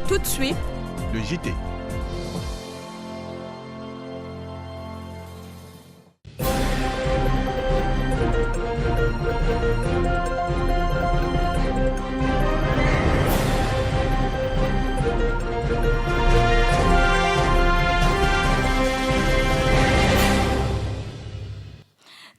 Tout de suite, le JT.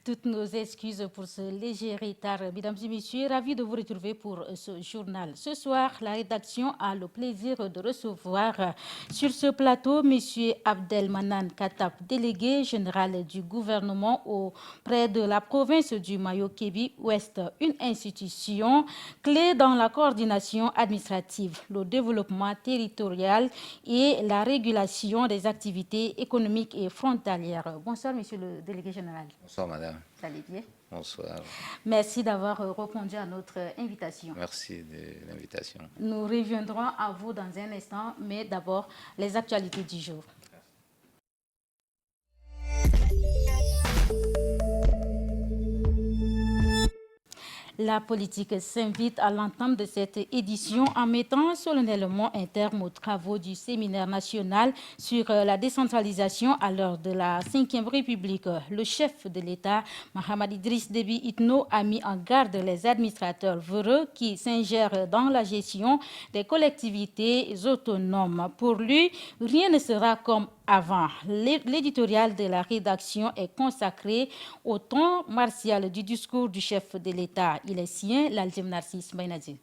Toutes nos excuses pour ce léger retard. Mesdames et messieurs, ravi de vous retrouver pour ce journal. Ce soir, la rédaction a le plaisir de recevoir sur ce plateau M. Abdelmanan Katap, délégué général du gouvernement auprès de la province du Mayo-Kébi-Ouest, une institution clé dans la coordination administrative, le développement territorial et la régulation des activités économiques et frontalières. Bonsoir, monsieur le délégué général. Bonsoir, madame. Ça allez bien? Bonsoir. Merci d'avoir répondu à notre invitation. Merci de l'invitation. Nous reviendrons à vous dans un instant, mais d'abord, les actualités du jour. La politique s'invite à l'entame de cette édition en mettant solennellement un terme aux travaux du séminaire national sur la décentralisation à l'heure de la Ve République. Le chef de l'État, Mahamad Idriss Déby Itno, a mis en garde les administrateurs véreux qui s'ingèrent dans la gestion des collectivités autonomes. Pour lui, rien ne sera comme avant. L'éditorial de la rédaction est consacré au ton martial du discours du chef de l'État. Il est sien, l'Algem Narcisse Bainadi.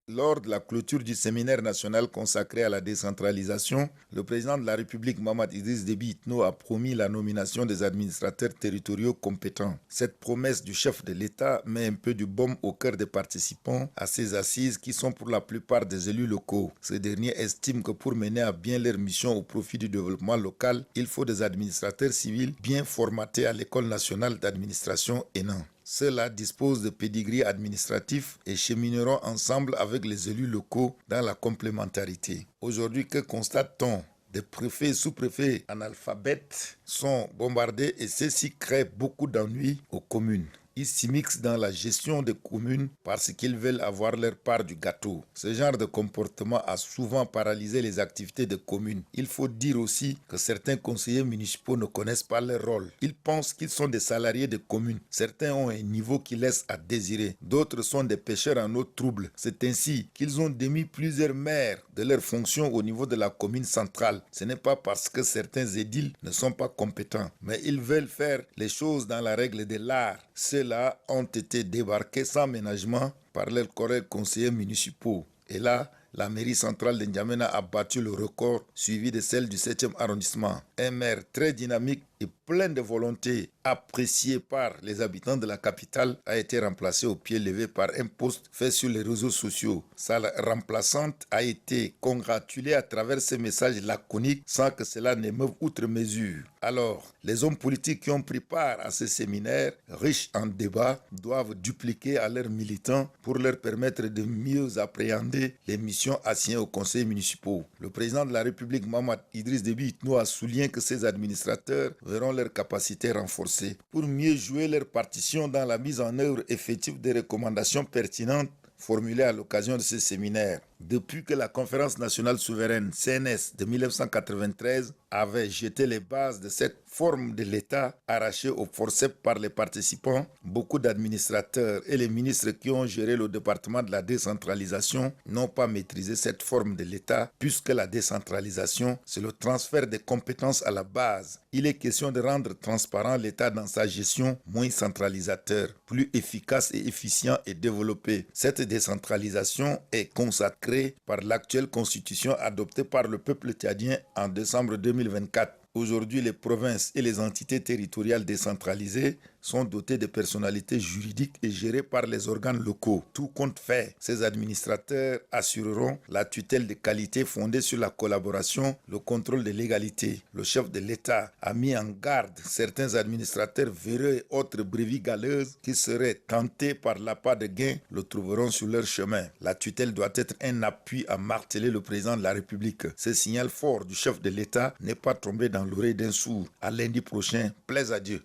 Lors de la clôture du séminaire national consacré à la décentralisation, le président de la République, Mahamad Idriss Déby Itno, a promis la nomination des administrateurs territoriaux compétents. Cette promesse du chef de l'État met un peu de baume au cœur des participants à ces assises qui sont pour la plupart des élus locaux. Ces derniers estiment que pour mener à bien leur mission au profit du développement local, il faut des administrateurs civils bien formatés à l'École nationale d'administration ENA. Ceux-là disposent de pédigree administratif et chemineront ensemble avec les élus locaux dans la complémentarité. Aujourd'hui, que constate-t-on? Des préfets et sous-préfets analphabètes sont bombardés et ceci crée beaucoup d'ennuis aux communes. Ils s'immiscent dans la gestion des communes parce qu'ils veulent avoir leur part du gâteau. Ce genre de comportement a souvent paralysé les activités des communes. Il faut dire aussi que certains conseillers municipaux ne connaissent pas leur rôle. Ils pensent qu'ils sont des salariés des communes. Certains ont un niveau qui laisse à désirer. D'autres sont des pêcheurs en eau trouble. C'est ainsi qu'ils ont démis plusieurs maires de leurs fonctions au niveau de la commune centrale. Ce n'est pas parce que certains édiles ne sont pas compétents, mais ils veulent faire les choses dans la règle de l'art. Ceux-là ont été débarqués sans ménagement par leurs collègues conseillers municipaux. Et là, la mairie centrale de N'Djamena a battu le record, suivi de celle du 7e arrondissement. Un maire très dynamique et plein de volonté, apprécié par les habitants de la capitale, a été remplacé au pied levé par un post fait sur les réseaux sociaux. Sa remplaçante a été congratulée à travers ces messages laconiques sans que cela n'émeuve outre mesure. Alors, les hommes politiques qui ont pris part à ce séminaire, riche en débats, doivent dupliquer à leurs militants pour leur permettre de mieux appréhender les missions assignées aux conseils municipaux. Le président de la République, Mahamad Idriss Déby Itno, a souligné que ces administrateurs verront leurs capacités renforcées pour mieux jouer leur partition dans la mise en œuvre effective des recommandations pertinentes formulées à l'occasion de ce séminaire. Depuis que la Conférence nationale souveraine CNS de 1993 avait jeté les bases de cette forme de l'État arrachée au forceps par les participants, beaucoup d'administrateurs et les ministres qui ont géré le département de la décentralisation n'ont pas maîtrisé cette forme de l'État puisque la décentralisation, c'est le transfert des compétences à la base. Il est question de rendre transparent l'État dans sa gestion, moins centralisateur, plus efficace et efficient et développé. Cette décentralisation est consacrée par l'actuelle constitution adoptée par le peuple tchadien en décembre 2024. Aujourd'hui, les provinces et les entités territoriales décentralisées sont dotées de personnalités juridiques et gérées par les organes locaux. Tout compte fait, ces administrateurs assureront la tutelle de qualité fondée sur la collaboration, le contrôle de l'égalité. Le chef de l'État a mis en garde certains administrateurs véreux et autres brebis galeuses qui seraient tentés par l'appât de gain le trouveront sur leur chemin. La tutelle doit être un appui à marteler le président de la République. Ce signal fort du chef de l'État n'est pas tombé dans l'oreille d'un sourd. À lundi prochain, plaise à Dieu.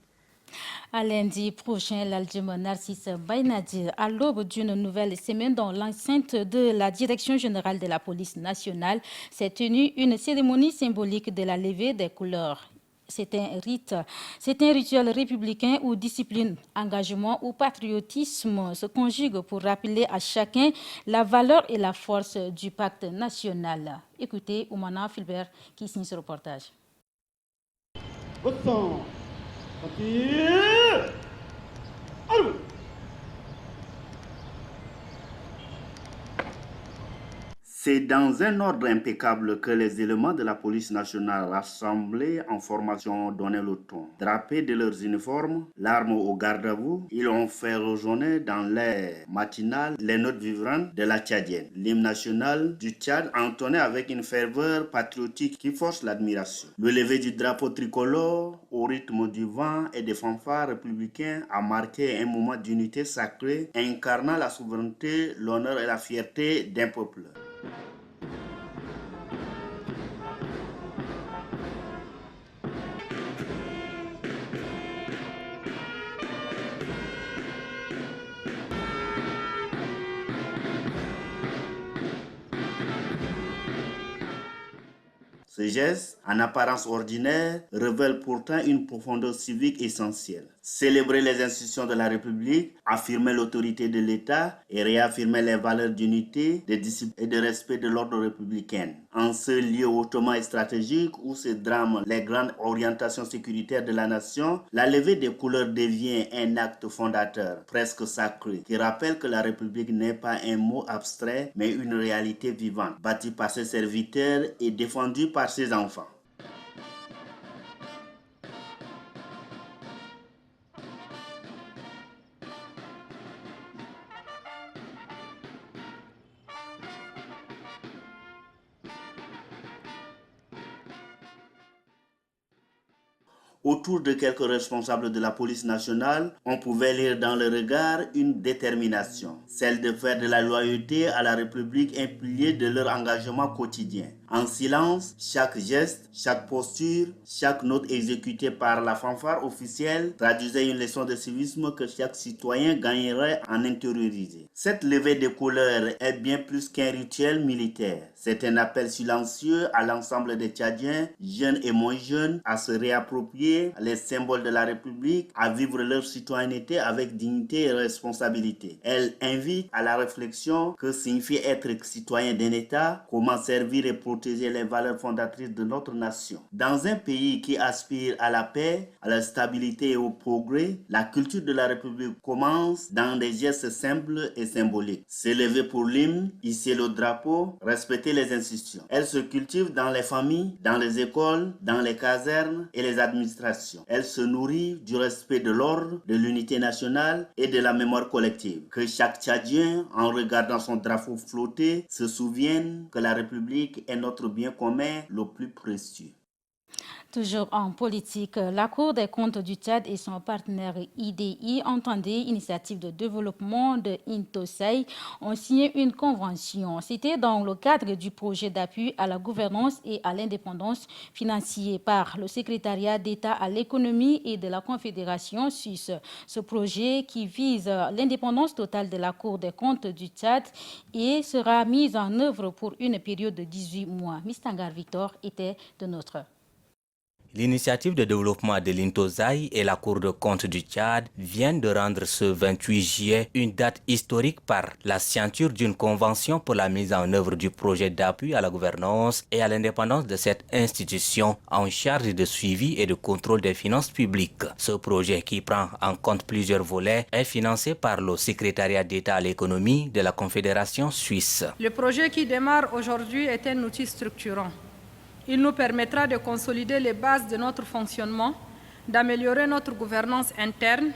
À lundi prochain, l'Aldjuma Narcisse Baïnadir, à l'aube d'une nouvelle semaine dans l'enceinte de la Direction générale de la police nationale, s'est tenue une cérémonie symbolique de la levée des couleurs. C'est un rituel républicain où discipline, engagement ou patriotisme se conjuguent pour rappeler à chacun la valeur et la force du pacte national. Écoutez Oumana Filbert qui signe ce reportage. C'est dans un ordre impeccable que les éléments de la police nationale rassemblés en formation donnaient le ton. Drapés de leurs uniformes, l'arme au garde à vous, ils ont fait résonner dans l'air matinal les notes vivantes de la tchadienne. L'hymne national du Tchad entonné avec une ferveur patriotique qui force l'admiration. Le lever du drapeau tricolore au rythme du vent et des fanfares républicains a marqué un moment d'unité sacrée incarnant la souveraineté, l'honneur et la fierté d'un peuple. Ce geste, en apparence ordinaire, révèle pourtant une profondeur civique essentielle. Célébrer les institutions de la République, affirmer l'autorité de l'État et réaffirmer les valeurs d'unité, de discipline et de respect de l'ordre républicain. En ce lieu hautement stratégique où se drament les grandes orientations sécuritaires de la nation, la levée des couleurs devient un acte fondateur, presque sacré, qui rappelle que la République n'est pas un mot abstrait, mais une réalité vivante, bâtie par ses serviteurs et défendue par ses enfants. Autour de quelques responsables de la police nationale, on pouvait lire dans le regard une détermination, celle de faire de la loyauté à la République un pilier de leur engagement quotidien. En silence, chaque geste, chaque posture, chaque note exécutée par la fanfare officielle traduisait une leçon de civisme que chaque citoyen gagnerait en intérioriser. Cette levée des couleurs est bien plus qu'un rituel militaire. C'est un appel silencieux à l'ensemble des Tchadiens, jeunes et moins jeunes, à se réapproprier les symboles de la République, à vivre leur citoyenneté avec dignité et responsabilité. Elle invite à la réflexion que signifie être citoyen d'un État, comment servir et protéger les valeurs fondatrices de notre nation. Dans un pays qui aspire à la paix, à la stabilité et au progrès, la culture de la République commence dans des gestes simples et symboliques. S'élever pour l'hymne, hisser le drapeau, respecter les institutions. Elle se cultive dans les familles, dans les écoles, dans les casernes et les administrations. Elle se nourrit du respect de l'ordre, de l'unité nationale et de la mémoire collective. Que chaque Tchadien, en regardant son drapeau flotter, se souvienne que la République est notre bien commun le plus précieux. Toujours en politique, la Cour des comptes du Tchad et son partenaire IDI, entendez Initiative de développement de Intosai, ont signé une convention. C'était dans le cadre du projet d'appui à la gouvernance et à l'indépendance financier par le secrétariat d'État à l'économie et de la Confédération suisse. Ce projet qui vise l'indépendance totale de la Cour des comptes du Tchad et sera mis en œuvre pour une période de 18 mois. Mistangar Victor était de notre. L'initiative de développement de l'Intosai et la Cour de comptes du Tchad viennent de rendre ce 28 juillet une date historique par la signature d'une convention pour la mise en œuvre du projet d'appui à la gouvernance et à l'indépendance de cette institution en charge de suivi et de contrôle des finances publiques. Ce projet, qui prend en compte plusieurs volets, est financé par le secrétariat d'État à l'économie de la Confédération suisse. Le projet qui démarre aujourd'hui est un outil structurant. Il nous permettra de consolider les bases de notre fonctionnement, d'améliorer notre gouvernance interne,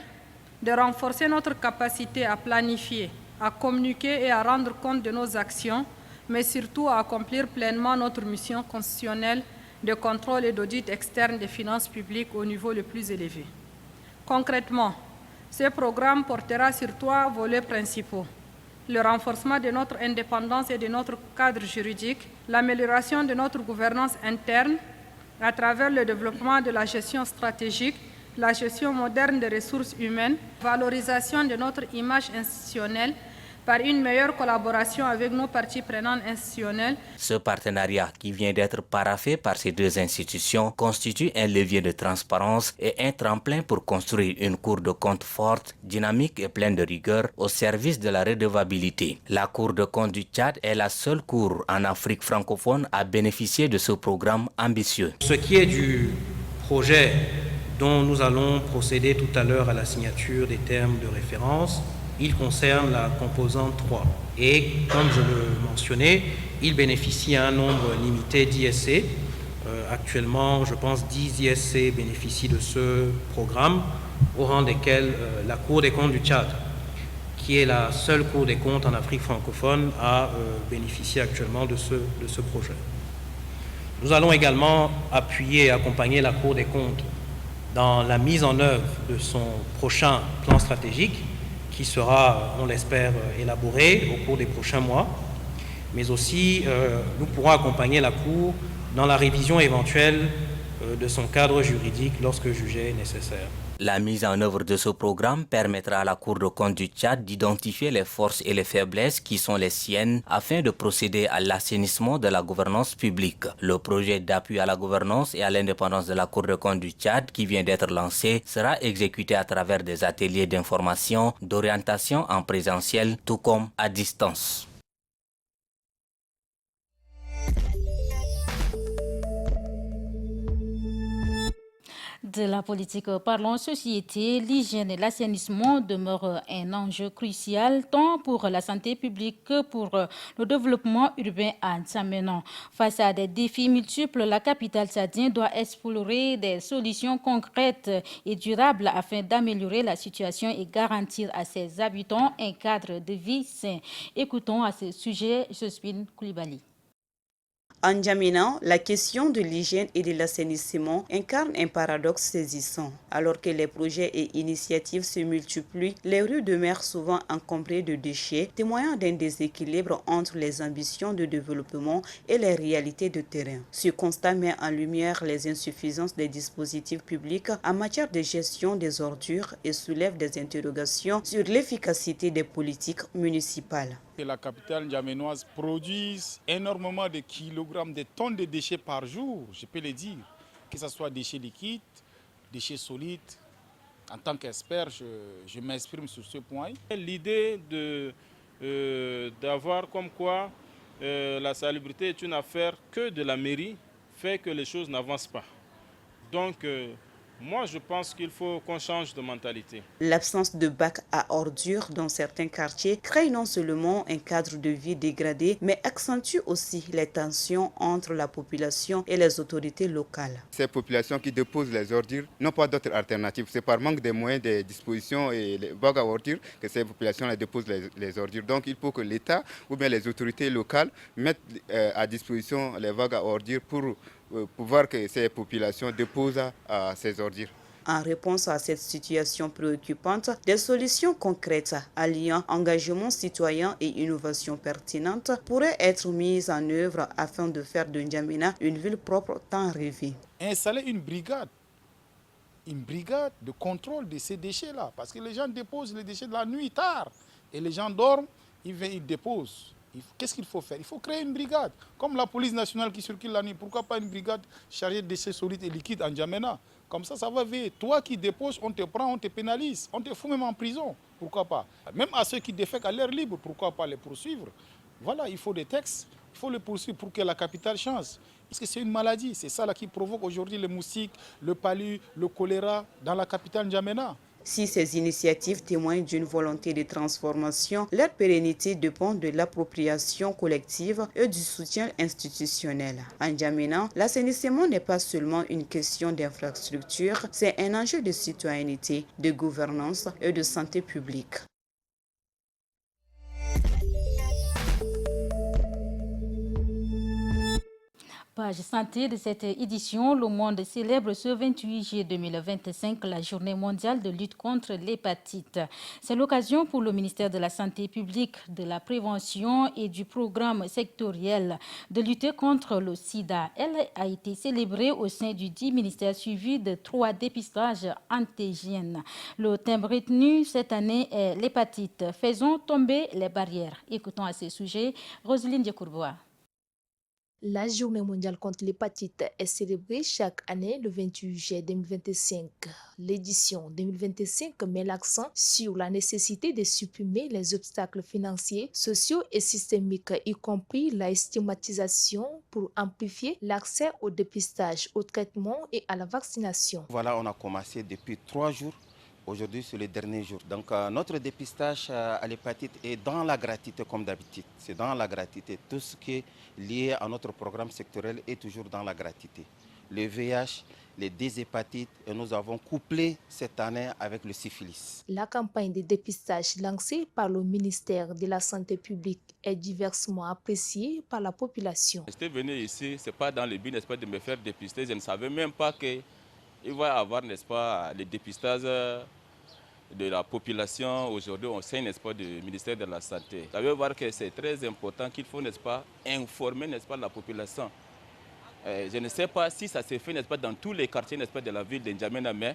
de renforcer notre capacité à planifier, à communiquer et à rendre compte de nos actions, mais surtout à accomplir pleinement notre mission constitutionnelle de contrôle et d'audit externe des finances publiques au niveau le plus élevé. Concrètement, ce programme portera sur 3 volets principaux: le renforcement de notre indépendance et de notre cadre juridique, l'amélioration de notre gouvernance interne à travers le développement de la gestion stratégique, la gestion moderne des ressources humaines, valorisation de notre image institutionnelle par une meilleure collaboration avec nos parties prenantes institutionnelles. Ce partenariat qui vient d'être paraphé par ces deux institutions constitue un levier de transparence et un tremplin pour construire une Cour de compte forte, dynamique et pleine de rigueur au service de la redevabilité. La Cour de compte du Tchad est la seule cour en Afrique francophone à bénéficier de ce programme ambitieux. Ce qui est du projet dont nous allons procéder tout à l'heure à la signature des termes de référence, il concerne la composante 3. Et comme je le mentionnais, il bénéficie à un nombre limité d'ISC. Actuellement, je pense 10 ISC bénéficient de ce programme, au rang desquels la Cour des comptes du Tchad, qui est la seule Cour des comptes en Afrique francophone, a bénéficié actuellement de ce projet. Nous allons également appuyer et accompagner la Cour des comptes dans la mise en œuvre de son prochain plan stratégique, qui sera, on l'espère, élaboré au cours des prochains mois. Mais aussi, nous pourrons accompagner la Cour dans la révision éventuelle de son cadre juridique lorsque jugé nécessaire. La mise en œuvre de ce programme permettra à la Cour de compte du Tchad d'identifier les forces et les faiblesses qui sont les siennes afin de procéder à l'assainissement de la gouvernance publique. Le projet d'appui à la gouvernance et à l'indépendance de la Cour de compte du Tchad qui vient d'être lancé sera exécuté à travers des ateliers d'information, d'orientation en présentiel, tout comme à distance. De la politique parlons société, l'hygiène et l'assainissement demeurent un enjeu crucial tant pour la santé publique que pour le développement urbain à N'Djamena. Face à des défis multiples, la capitale tchadienne doit explorer des solutions concrètes et durables afin d'améliorer la situation et garantir à ses habitants un cadre de vie sain. Écoutons à ce sujet Josephine Koulibaly. En N'Djamena, la question de l'hygiène et de l'assainissement incarne un paradoxe saisissant. Alors que les projets et initiatives se multiplient, les rues demeurent souvent encombrées de déchets, témoignant d'un déséquilibre entre les ambitions de développement et les réalités de terrain. Ce constat met en lumière les insuffisances des dispositifs publics en matière de gestion des ordures et soulève des interrogations sur l'efficacité des politiques municipales. La capitale n'djaménoise produit énormément de kilogrammes, de tonnes de déchets par jour, je peux le dire, que ce soit déchets liquides, déchets solides. En tant qu'expert, je m'exprime sur ce point. L'idée d'avoir comme quoi la salubrité est une affaire que de la mairie fait que les choses n'avancent pas. Donc, moi, je pense qu'il faut qu'on change de mentalité. L'absence de bacs à ordures dans certains quartiers crée non seulement un cadre de vie dégradé, mais accentue aussi les tensions entre la population et les autorités locales. Ces populations qui déposent les ordures n'ont pas d'autre alternative. C'est par manque de moyens, de dispositions et les bacs à ordures que ces populations déposent les ordures. Donc il faut que l'État ou bien les autorités locales mettent à disposition les bacs à ordures pour pouvoir que ces populations déposent ces ordures. En réponse à cette situation préoccupante, des solutions concrètes alliant engagement citoyen et innovation pertinente pourraient être mises en œuvre afin de faire de N'Djamena une ville propre tant rêvée. Installer une brigade de contrôle de ces déchets-là, parce que les gens déposent les déchets de la nuit tard et les gens dorment, ils déposent. Qu'est-ce qu'il faut faire? Il faut créer une brigade, comme la police nationale qui circule la nuit. Pourquoi pas une brigade chargée de déchets solides et liquides en N'Djamena? Comme ça va veiller. Toi qui déposes, on te prend, on te pénalise, on te fout même en prison. Pourquoi pas? Même à ceux qui défèquent à l'air libre, pourquoi pas les poursuivre? Voilà, il faut des textes, il faut les poursuivre pour que la capitale change. Parce que c'est une maladie, c'est ça là qui provoque aujourd'hui les moustiques, le palu, le choléra dans la capitale N'Djamena. Si ces initiatives témoignent d'une volonté de transformation, leur pérennité dépend de l'appropriation collective et du soutien institutionnel. En N'Djamena, l'assainissement n'est pas seulement une question d'infrastructure, c'est un enjeu de citoyenneté, de gouvernance et de santé publique. page santé de cette édition, le monde célèbre ce 28 juillet 2025 la journée mondiale de lutte contre l'hépatite. C'est l'occasion pour le ministère de la Santé publique, de la prévention et du programme sectoriel de lutter contre le sida. Elle a été célébrée au sein du 10 ministère suivi de 3 dépistages antigènes. Le thème retenu cette année est l'hépatite. Faisons tomber les barrières. Écoutons à ce sujet Roselyne Djekourboa. La journée mondiale contre l'hépatite est célébrée chaque année le 28 juillet 2025. L'édition 2025 met l'accent sur la nécessité de supprimer les obstacles financiers, sociaux et systémiques, y compris la stigmatisation, pour amplifier l'accès au dépistage, au traitement et à la vaccination. Voilà, on a commencé depuis 3 jours. Aujourd'hui, c'est le dernier jour. Donc, notre dépistage à l'hépatite est dans la gratuité comme d'habitude. C'est dans la gratuité. Tout ce qui est lié à notre programme sectoriel est toujours dans la gratuité. Le VIH, les 10 hépatites, et nous avons couplé cette année avec le syphilis. La campagne de dépistage lancée par le ministère de la Santé publique est diversement appréciée par la population. J'étais venu ici, ce n'est pas dans le but, n'est-ce pas, de me faire dépister. Je ne savais même pas qu'il va y avoir, n'est-ce pas, le dépistage de la population aujourd'hui au sein, n'est-ce pas, du ministère de la Santé. Vous savez voir que c'est très important qu'il faut, n'est-ce pas, informer, n'est-ce pas, la population. Je ne sais pas si ça s'est fait, n'est-ce pas, dans tous les quartiers, n'est-ce pas, de la ville de N'Djamena, mais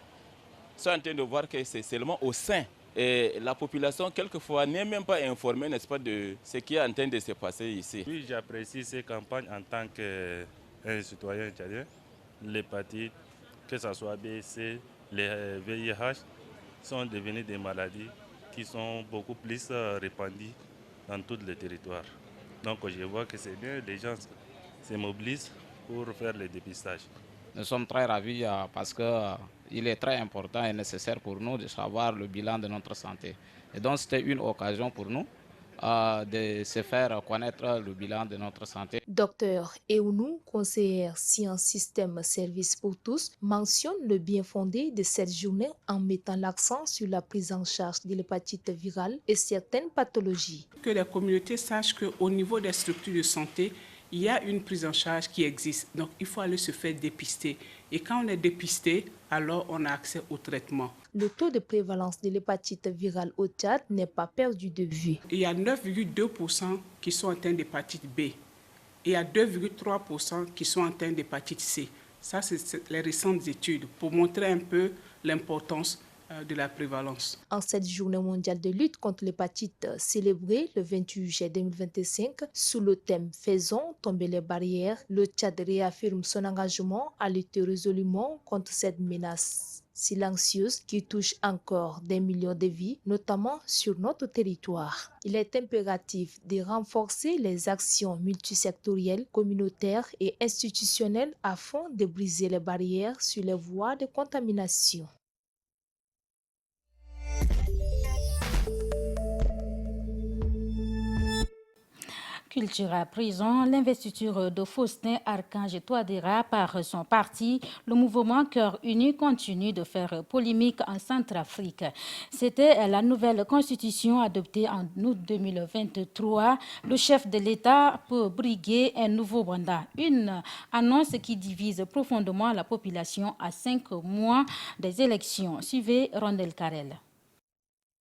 je suis en train de voir que c'est seulement au sein. Et la population, quelquefois, n'est même pas informée, n'est-ce pas, de ce qui est en train de se passer ici. Oui, j'apprécie ces campagnes en tant qu'un citoyen tchadien. L'hépatite, que ce soit B, C, les VIH, sont devenus des maladies qui sont beaucoup plus répandues dans tous les territoires. Donc je vois que c'est bien, les gens se mobilisent pour faire le dépistage. Nous sommes très ravis parce qu'il est très important et nécessaire pour nous de savoir le bilan de notre santé. Et donc c'était une occasion pour nous de se faire connaître le bilan de notre santé. Docteur Eounou, conseillère Sciences Système Service pour tous, mentionne le bien fondé de cette journée en mettant l'accent sur la prise en charge de l'hépatite virale et certaines pathologies. Que les communautés sachent qu'au niveau des structures de santé, il y a une prise en charge qui existe. Donc, il faut aller se faire dépister. Et quand on est dépisté, alors on a accès au traitement. Le taux de prévalence de l'hépatite virale au Tchad n'est pas perdu de vue. Il y a 9,2% qui sont atteints d'hépatite B. Et il y a 2,3% qui sont atteints d'hépatite C. Ça, c'est les récentes études pour montrer un peu l'importance de la prévalence. En cette journée mondiale de lutte contre l'hépatite célébrée le 28 juillet 2025 sous le thème « Faisons tomber les barrières », le Tchad réaffirme son engagement à lutter résolument contre cette menace silencieuse qui touche encore des millions de vies, notamment sur notre territoire. Il est impératif de renforcer les actions multisectorielles, communautaires et institutionnelles afin de briser les barrières sur les voies de contamination. Culture à présent, l'investiture de Faustin Archange Touadéra par son parti, le mouvement Cœur Uni continue de faire polémique en Centrafrique. C'était la nouvelle constitution adoptée en août 2023. Le chef de l'État peut briguer un nouveau mandat. Une annonce qui divise profondément la population à 5 mois des élections. Suivez Rondel Karel.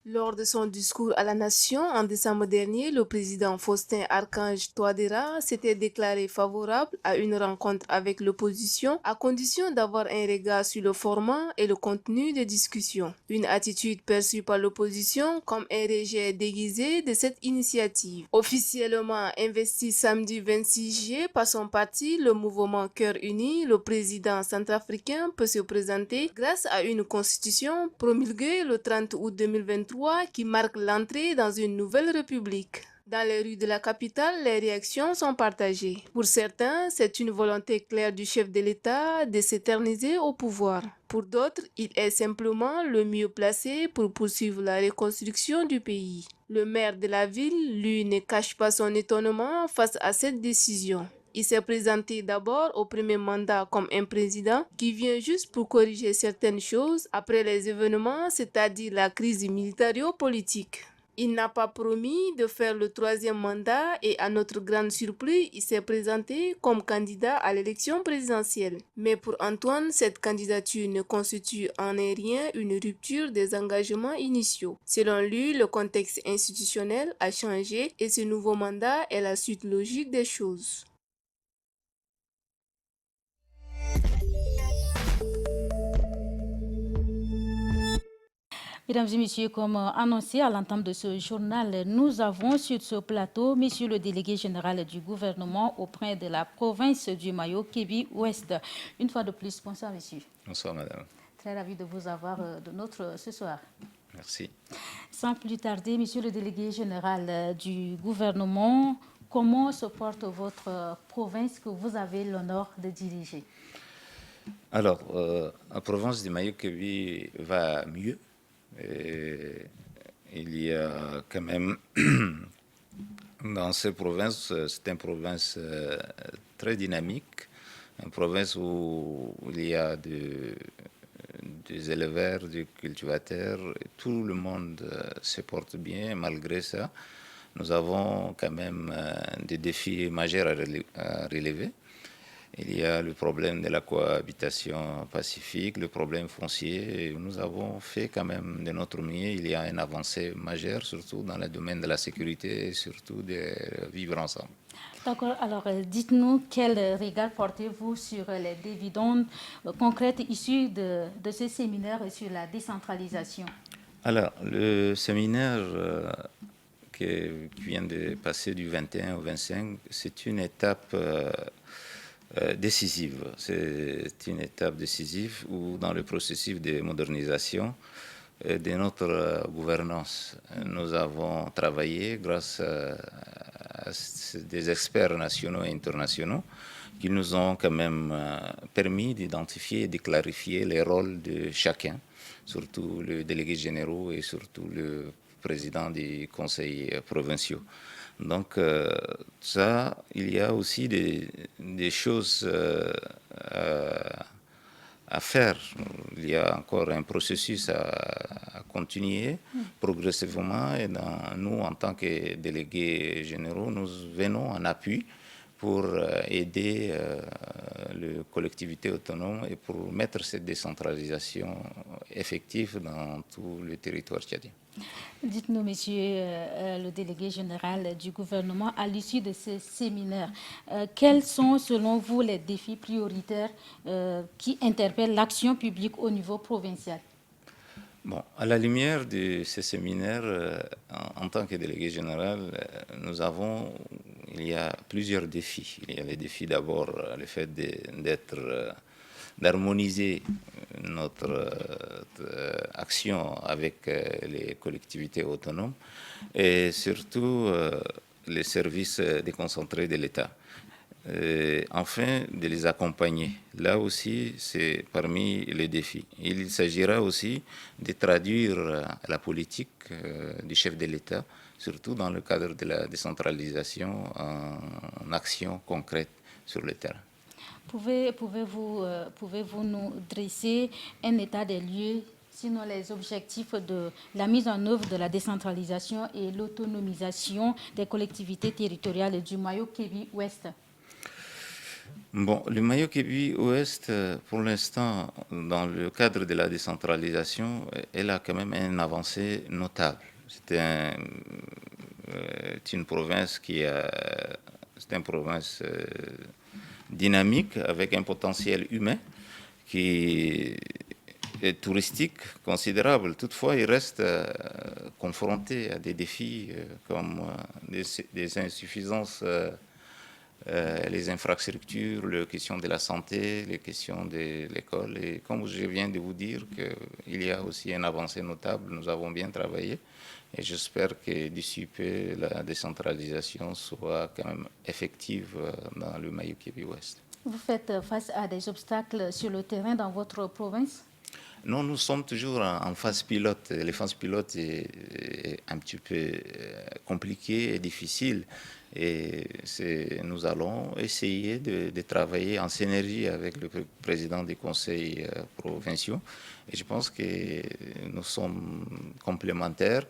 Lors de son discours à la nation en décembre dernier, le président Faustin Archange Touadéra s'était déclaré favorable à une rencontre avec l'opposition à condition d'avoir un regard sur le format et le contenu des discussions. Une attitude perçue par l'opposition comme un rejet déguisé de cette initiative. Officiellement investi samedi 26 juillet par son parti, le mouvement Cœur Uni, le président centrafricain peut se présenter grâce à une constitution promulguée le 30 août 2023 qui marque l'entrée dans une nouvelle république. Dans les rues de la capitale, les réactions sont partagées. Pour certains, c'est une volonté claire du chef de l'État de s'éterniser au pouvoir. Pour d'autres, il est simplement le mieux placé pour poursuivre la reconstruction du pays. Le maire de la ville, lui, ne cache pas son étonnement face à cette décision. Il s'est présenté d'abord au premier mandat comme un président qui vient juste pour corriger certaines choses après les événements, c'est-à-dire la crise militaro-politique. Il n'a pas promis de faire le 3e mandat et à notre grande surprise, il s'est présenté comme candidat à l'élection présidentielle. Mais pour Antoine, cette candidature ne constitue en rien une rupture des engagements initiaux. Selon lui, le contexte institutionnel a changé et ce nouveau mandat est la suite logique des choses. Mesdames et messieurs, comme annoncé à l'entame de ce journal, nous avons sur ce plateau monsieur le délégué général du gouvernement auprès de la province du Mayo-Kébi-Ouest. Une fois de plus, bonsoir monsieur. Bonsoir madame. Très ravi de vous avoir de notre ce soir. Merci. Sans plus tarder, monsieur le délégué général du gouvernement, comment se porte votre province que vous avez l'honneur de diriger? Alors, la province du Mayo-Kébi va mieux. Et il y a quand même dans ces provinces, c'est une province très dynamique, une province où il y a des éleveurs, des cultivateurs, et tout le monde se porte bien. Malgré ça, nous avons quand même des défis majeurs à relever. Il y a le problème de la cohabitation pacifique, le problème foncier. Nous avons fait quand même de notre mieux. Il y a une avancée majeure, surtout dans le domaine de la sécurité et surtout de vivre ensemble. D'accord. Alors, dites-nous quel regard portez-vous sur les dividendes concrètes issues de ce séminaire sur la décentralisation? Alors, le séminaire qui vient de passer du 21 au 25, c'est une étape décisive. C'est une étape décisive où, dans le processus de modernisation de notre gouvernance, nous avons travaillé grâce à des experts nationaux et internationaux qui nous ont quand même permis d'identifier et de clarifier les rôles de chacun, surtout le délégué général et surtout le président des conseils provinciaux. Donc, ça, il y a aussi des choses à faire. Il y a encore un processus à continuer progressivement. Et nous, en tant que délégués généraux, nous venons en appui pour aider les collectivités autonomes et pour mettre cette décentralisation effective dans tout le territoire tchadien. Dites-nous, monsieur le délégué général du gouvernement, à l'issue de ce séminaire, quels sont selon vous les défis prioritaires qui interpellent l'action publique au niveau provincial? Bon, à la lumière de ce séminaire, en tant que délégué général, il y a plusieurs défis. Il y a les défis d'abord, le fait d'harmoniser notre action avec les collectivités autonomes et surtout les services déconcentrés de l'État. Enfin, de les accompagner. Là aussi, c'est parmi les défis. Il s'agira aussi de traduire la politique du chef de l'État, surtout dans le cadre de la décentralisation, en action concrète sur le terrain. Pouvez-vous nous dresser un état des lieux, sinon les objectifs de la mise en œuvre de la décentralisation et l'autonomisation des collectivités territoriales du Mayo-Kébi-Ouest? Bon, le Mayo-Kébi-Ouest, pour l'instant, dans le cadre de la décentralisation, elle a quand même une avancée notable. C'est une province dynamique avec un potentiel humain qui est touristique considérable. Toutefois, il reste confronté à des défis comme des insuffisances, les infrastructures, les questions de la santé, les questions de l'école. Et comme je viens de vous dire qu'il y a aussi une avancée notable, nous avons bien travaillé. Et j'espère que d'ici peu, la décentralisation soit quand même effective dans le Mayo-Kébi-Ouest. Vous faites face à des obstacles sur le terrain dans votre province? Non, nous sommes toujours en phase pilote. Les phases pilotes est un petit peu compliqué et difficile. Et nous allons essayer de travailler en synergie avec le président des conseils provinciaux. Et je pense que nous sommes complémentaires.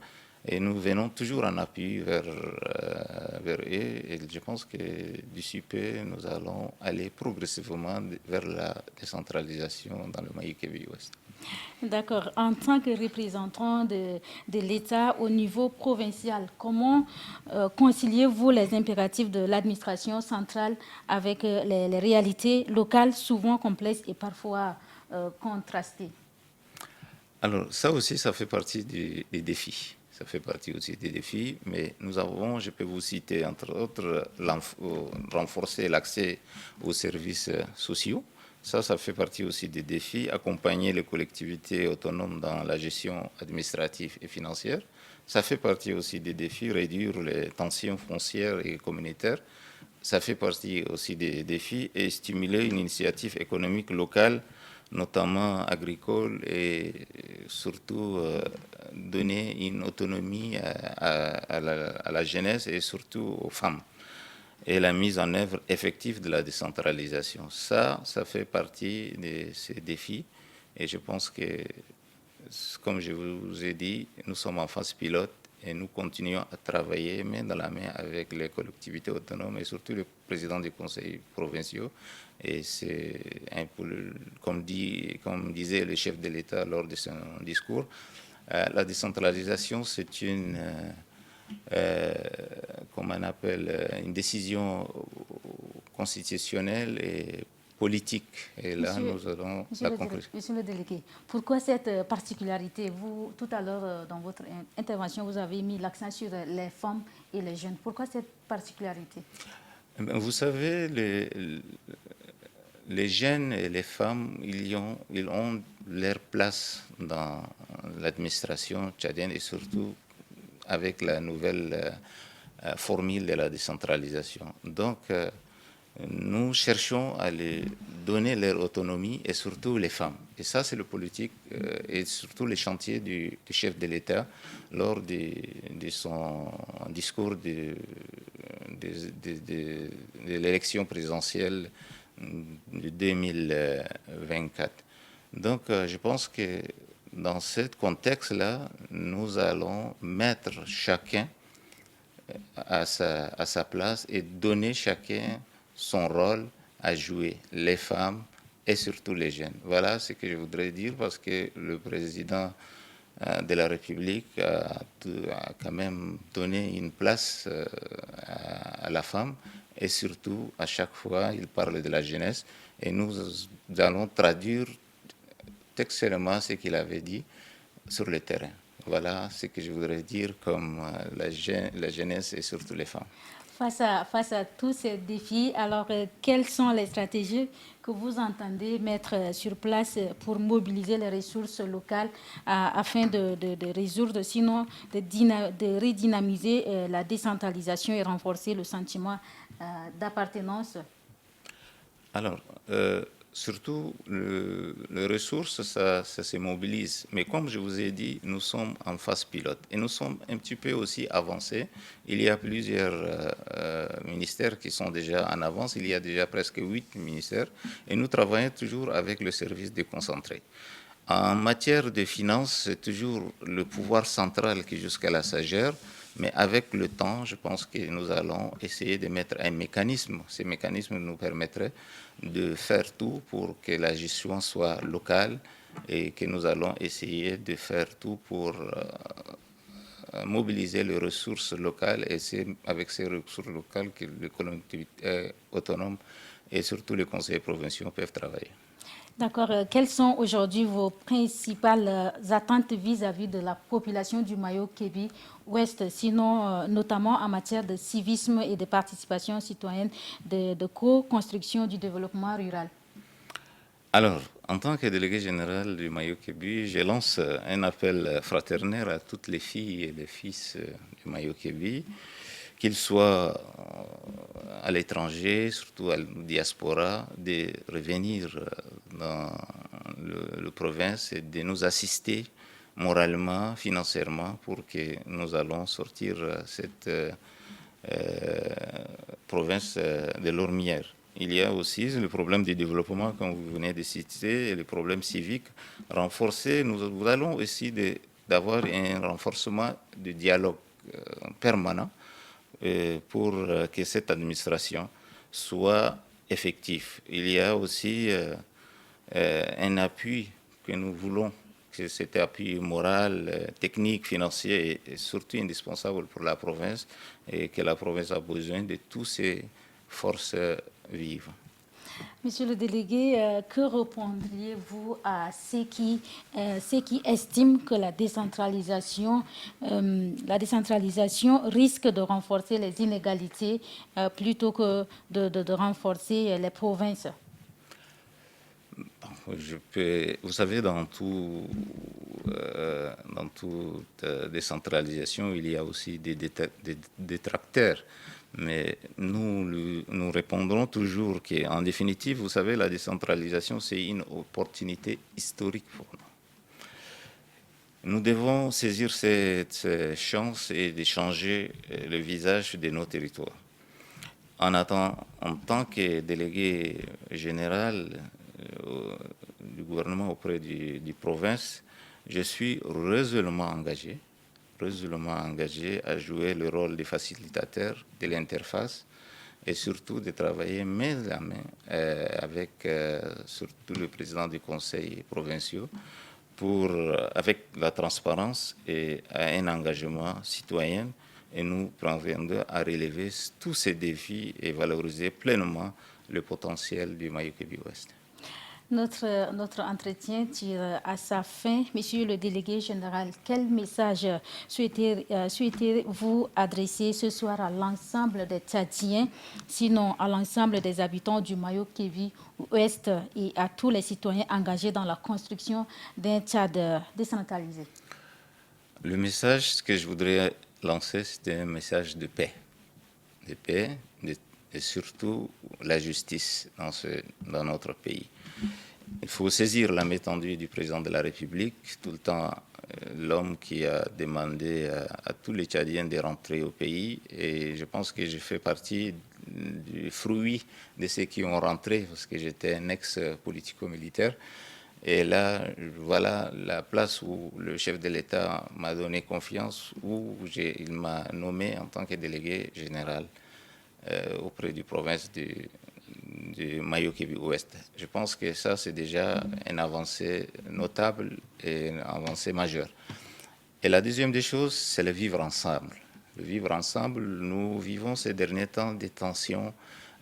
Et nous venons toujours en appui vers eux. Et je pense que d'ici peu, nous allons aller progressivement vers la décentralisation dans le Mayo-Kébi Ouest. D'accord. En tant que représentant de l'État au niveau provincial, comment conciliez-vous les impératifs de l'administration centrale avec les réalités locales souvent complexes et parfois contrastées? Alors, ça aussi, ça fait partie des défis. Ça fait partie aussi des défis, mais nous avons, je peux vous citer, entre autres, renforcer l'accès aux services sociaux. Ça fait partie aussi des défis. Accompagner les collectivités autonomes dans la gestion administrative et financière. Ça fait partie aussi des défis. Réduire les tensions foncières et communautaires. Ça fait partie aussi des défis. Et stimuler une initiative économique locale, notamment agricole, et surtout donner une autonomie à la jeunesse et surtout aux femmes. Et la mise en œuvre effective de la décentralisation. Ça fait partie de ces défis. Et je pense que, comme je vous ai dit, nous sommes en phase pilote et nous continuons à travailler main dans la main avec les collectivités autonomes et surtout les présidents des conseils provinciaux. Et c'est un peu, comme disait le chef de l'État lors de son discours, la décentralisation, c'est une... comme on appelle, une décision constitutionnelle et politique. Et là, nous allons la conclure. Monsieur le délégué, pourquoi cette particularité? Vous, tout à l'heure, dans votre intervention, vous avez mis l'accent sur les femmes et les jeunes. Pourquoi cette particularité? Vous savez, les jeunes et les femmes, ils ont leur place dans l'administration tchadienne et surtout avec la nouvelle formule de la décentralisation. Donc, nous cherchons à les donner leur autonomie et surtout les femmes. Et ça, c'est le politique et surtout les chantiers du chef de l'État lors de son discours de l'élection présidentielle de 2024. Donc, je pense que dans ce contexte-là, nous allons mettre chacun à sa place et donner chacun son rôle à jouer, les femmes et surtout les jeunes. Voilà ce que je voudrais dire parce que le président de la République a quand même donné une place à la femme et surtout à chaque fois il parle de la jeunesse et nous allons traduire textuellement ce qu'il avait dit sur le terrain. Voilà ce que je voudrais dire comme la jeunesse et surtout les femmes. Face à tous ces défis, alors quelles sont les stratégies que vous entendez mettre sur place pour mobiliser les ressources locales afin de résoudre, sinon de redynamiser la décentralisation et renforcer le sentiment d'appartenance? Alors, surtout, les ressources, ça se mobilise. Mais comme je vous ai dit, nous sommes en phase pilote et nous sommes un petit peu aussi avancés. Il y a plusieurs ministères qui sont déjà en avance. Il y a déjà presque 8 ministères et nous travaillons toujours avec le service déconcentré. En matière de finances, c'est toujours le pouvoir central qui jusqu'à là s'agère. Mais avec le temps, je pense que nous allons essayer de mettre un mécanisme. Ces mécanismes nous permettraient de faire tout pour que la gestion soit locale et que nous allons essayer de faire tout pour mobiliser les ressources locales et c'est avec ces ressources locales que les collectivités autonomes et surtout les conseils provinciaux peuvent travailler. D'accord. Quelles sont aujourd'hui vos principales attentes vis-à-vis de la population du Mayo-Kébi Ouest, sinon notamment en matière de civisme et de participation citoyenne, de co-construction du développement rural? Alors, en tant que délégué général du Mayo-Kébi, je lance un appel fraternel à toutes les filles et les fils du Mayo-Kébi, qu'ils soient à l'étranger, surtout à la diaspora, de revenir dans la province et de nous assister moralement, financièrement, pour que nous allons sortir cette province de l'ormière. Il y a aussi le problème du développement, comme vous venez de citer, et le problème civique renforcé. Nous allons aussi d'avoir un renforcement du dialogue permanent pour que cette administration soit effective. Il y a aussi un appui que nous voulons, que cet appui moral, technique, financier est surtout indispensable pour la province et que la province a besoin de toutes ces forces vives. Monsieur le délégué, que répondriez-vous à ceux qui estiment que la décentralisation risque de renforcer les inégalités plutôt que de renforcer les provinces? Vous savez, dans toute décentralisation, il y a aussi des détracteurs. Mais nous répondrons toujours qu'en définitive, vous savez, la décentralisation, c'est une opportunité historique pour nous. Nous devons saisir cette chance et de changer le visage de nos territoires. En tant que délégué général du gouvernement auprès du province, je suis résolument engagé à jouer le rôle de facilitateur de l'interface et surtout de travailler main à main avec surtout le président du conseil provincial avec la transparence et un engagement citoyen, et nous parviendrons à relever tous ces défis et valoriser pleinement le potentiel du Mayou-Kébi-Ouest. Notre entretien tire à sa fin. Monsieur le délégué général, quel message souhaitez-vous adresser ce soir à l'ensemble des Tchadiens, sinon à l'ensemble des habitants du Mayou-Kébi-Ouest et à tous les citoyens engagés dans la construction d'un Tchad décentralisé? Le message que je voudrais lancer, c'est un message de paix. Et surtout la justice dans notre pays. Il faut saisir la main tendue du président de la République, tout le temps l'homme qui a demandé à tous les Tchadiens de rentrer au pays. Et je pense que j'ai fait partie du fruit de ceux qui ont rentré, parce que j'étais un ex-politico-militaire. Et là, voilà la place où le chef de l'État m'a donné confiance, où il m'a nommé en tant que délégué général auprès du province du Mayou-Kébi-Ouest. Je pense que ça, c'est déjà une avancée notable et une avancée majeure. Et la deuxième des choses, c'est le vivre ensemble. Le vivre ensemble, nous vivons ces derniers temps des tensions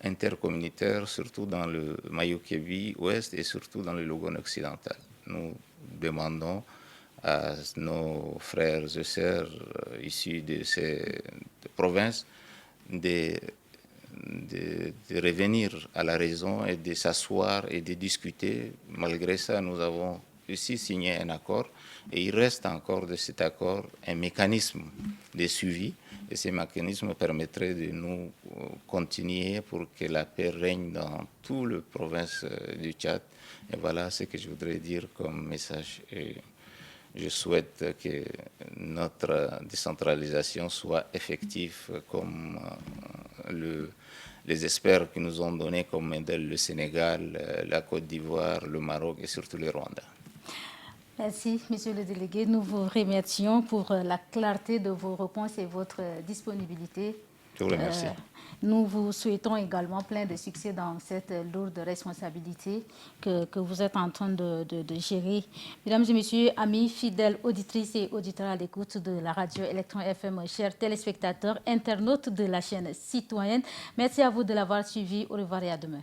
intercommunautaires, surtout dans le Mayou-Kébi-Ouest et surtout dans le Logone occidental. Nous demandons à nos frères et sœurs issus de ces provinces de revenir à la raison et de s'asseoir et de discuter. Malgré ça, nous avons aussi signé un accord et il reste encore de cet accord un mécanisme de suivi et ce mécanisme permettrait de nous continuer pour que la paix règne dans toute la province du Tchad. Et voilà ce que je voudrais dire comme message. Et je souhaite que notre décentralisation soit effective comme les experts qui nous ont donné comme modèle le Sénégal, la Côte d'Ivoire, le Maroc et surtout le Rwanda. Merci, Monsieur le délégué. Nous vous remercions pour la clarté de vos réponses et votre disponibilité. Je vous remercie. Nous vous souhaitons également plein de succès dans cette lourde responsabilité que vous êtes en train de gérer. Mesdames et messieurs, amis fidèles, auditrices et auditeurs à l'écoute de la radio Electron FM, chers téléspectateurs, internautes de la chaîne citoyenne, merci à vous de l'avoir suivi. Au revoir et à demain.